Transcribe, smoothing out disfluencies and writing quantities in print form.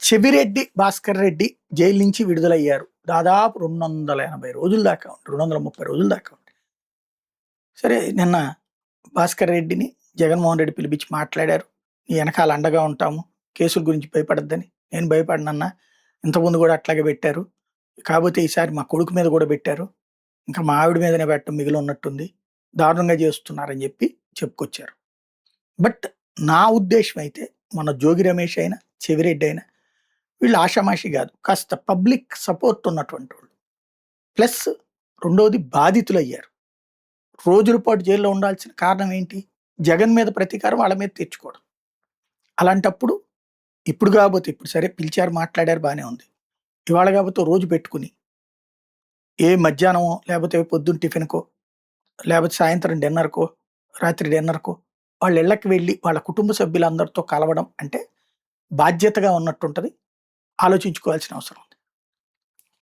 Chevireddy Bhaskar Reddy jail నుంచి విడుదలయ్యారు. దాదాపు 280 రోజుల దాకా 230 రోజుల దాకా ఉంది. సరే నిన్న భాస్కర్ రెడ్డిని జగన్మోహన్ రెడ్డి పిలిపించి మాట్లాడారు. నీ వెనకాల అండగా ఉంటాము. కేసుల గురించి భయపడద్దని. నేను భయపడనన్నా. ఇంతకుముందు కూడా అట్లాగే పెట్టారు. కాకపోతే ఈసారి మా కొడుకు మీద కూడా పెట్టారు. ఇంకా మా ఆవిడ మీదనే పెట్టడం మిగిలి ఉన్నట్టుంది. దారుణంగా చేస్తున్నారని చెప్పి చెప్పుకొచ్చారు. బట్ నా ఉద్దేశం అయితే మన జోగి రమేష్ అయినా చెవిరెడ్డి అయినా వీళ్ళు ఆషామాషి కాదు. కాస్త పబ్లిక్ సపోర్ట్ ఉన్నటువంటి వాళ్ళు. ప్లస్ రెండోది బాధితులయ్యారు. రోజుల పాటు జైల్లో ఉండాల్సిన కారణం ఏంటి? జగన్ మీద ప్రతీకారం వాళ్ళ మీద తెచ్చుకోవడం. అలాంటప్పుడు ఇప్పుడు కాకపోతే ఇప్పుడు సరే పిలిచారు మాట్లాడారు బాగానే ఉంది. ఇవాళ కాకపోతే రోజు పెట్టుకుని ఏ మధ్యాహ్నమో లేకపోతే పొద్దున్న టిఫిన్కో లేకపోతే సాయంత్రం డిన్నర్కో రాత్రి డిన్నర్కో వాళ్ళ ఇళ్ళకి వెళ్ళి వాళ్ళ కుటుంబ సభ్యులందరితో కలవడం అంటే బాధ్యతగా ఉన్నట్టుంటది. ఆలోచించుకోవాల్సిన అవసరం ఉంది.